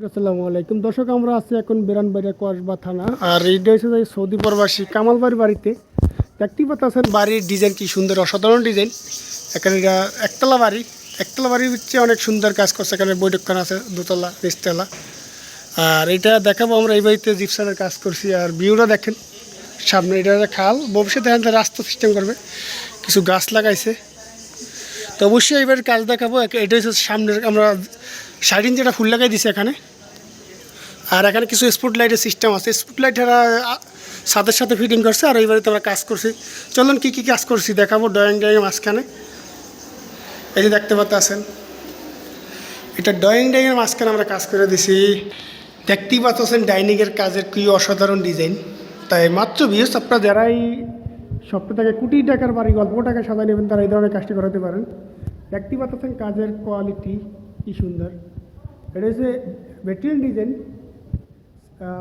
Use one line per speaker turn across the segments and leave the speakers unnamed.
আসসালামু আলাইকুম দর্শক, আমরা আছি এখন বিরানবাড়িয়া কসবা থানা। আর এইটা হচ্ছে যে সৌদি প্রবাসী কামালবাড়ির বাড়িতে। দেখতেই পাচ্ছেন বাড়ির ডিজাইন কি সুন্দর, অসাধারণ ডিজাইন। এখানে এটা একতলা বাড়ি, একতলা বাড়ির হচ্ছে অনেক সুন্দর কাজ করছে। এখানে বৈঠকখানা আছে দোতলা নিচতলা। আর এটা দেখাবো আমরা এই বাড়িতে জিপসামের কাজ করছি। আর ভিউটা দেখেন সামনে, এটা খাল, ভবিষ্যতে এখানে রাস্তা সিস্টেম করবে, কিছু গাছ লাগাইছে। তো অবশ্যই এইবার কাজ দেখাবো। এটা হচ্ছে সামনের আমরা 60 ইঞ্চি একটা ফুল লাগাই দিছি এখানে। আর এখানে কিছু স্পট লাইটের সিস্টেম আছে, স্পট লাইট এরা ছাদের সাথে ফিটিং করছে। আর এই বাড়িতে আমরা কাজ করছি, চলুন কী কী কাজ করছি দেখাবো। ড্রয়িংয়ের মাঝখানে এই যে দেখতে পাচ্ছেন, এটা ড্রয়িংয়ের মাঝখানে আমরা কাজ করে দিছি। দেখতেই পাচ্ছেন ডাইনিংয়ের কাজের কী অসাধারণ ডিজাইন। তাই মাত্র ভিউস আপনারা যারাই সপ্তাহ থেকে কোটি টাকার বাড়ি অল্প টাকা সাজা নেবেন, তারা এই ধরনের কাজটি করাতে পারেন। দেখতেই পাচ্ছেন কাজের কোয়ালিটি কী সুন্দর। এটা হচ্ছে ভেটিরিয়ান ডিজাইন।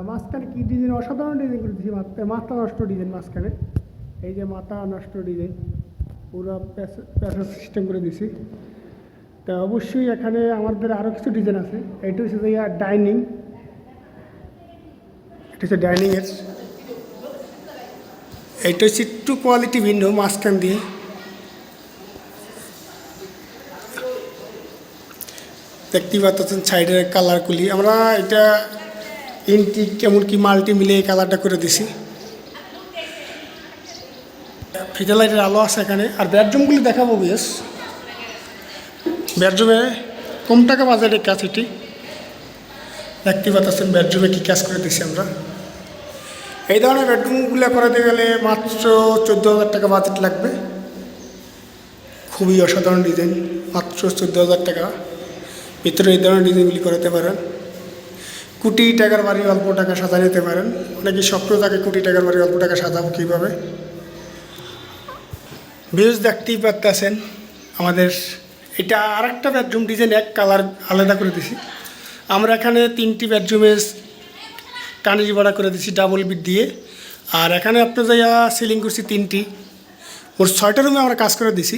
মাঝখানে কী ডিজাইন, অসাধারণ ডিজাইন করে দিয়েছি। মাথা নষ্ট ডিজাইন মাঝখানে, এই যে মাথা নষ্ট ডিজাইন পুরো প্যাসেজ সিস্টেম করে দিয়েছি। তা অবশ্যই এখানে আমাদের আরও কিছু ডিজাইন আছে। এইটা হচ্ছে যে ডাইনিং, এটা হচ্ছে ডাইনিংয়ের। এইটা হচ্ছে একটু কোয়ালিটি ভিন্ন মাঝখান দিয়ে। দেখতেই পাচ্ছেন সাইডের কালারগুলি আমরা এটা ইনটি কেমন কি মাল্টি মিলে এই কালারটা করে দিছি। ফিতে লাইটের আলো আছে এখানে। আর বেডরুমগুলি দেখাবো বেশ। বেডরুমে কম টাকা বাজারের কাজ এটি। দেখতে পাচ্ছেন বেডরুমে কী কাজ করে দিছি আমরা। এই ধরনের বেডরুমগুলো করাতে গেলে মাত্র 14,000 টাকা বাজেট লাগবে। খুবই অসাধারণ ডিজাইন, মাত্র 14,000 টাকা ভিতরে এই ধরনের ডিজাইনগুলি করাতে পারেন। কোটি টাকার বাড়ি অল্প টাকা সাজা নিতে পারেন। অনেকে স্বপ্ন থাকে কোটি টাকার বাড়ি অল্প টাকা সাজাবো কীভাবে। ভিউজ দেখতেই পাচ্ছেন আমাদের। এটা আর একটা বেডরুম ডিজাইন, এক কালার আলাদা করে দিছি আমরা। এখানে 3টি বেডরুমে কানেরি ভাড়া করে দিছি ডাবল বিট দিয়ে। আর এখানে আপনার যাইয়া সিলিং করছি 3টি, ওর 6টা রুমে আমরা কাজ করে দিছি।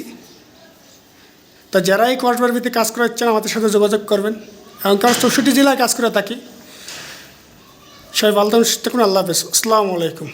তা যারা এই কসবাড়িতে কাজ করাচ্ছেন আমাদের সাথে যোগাযোগ করবেন। এবং কাজ 64 জেলায় কাজ করে থাকি। সবাই ভালো থাকুন, সুস্থ থাকুন। আল্লাহ হাফেজ, আসসালামু আলাইকুম।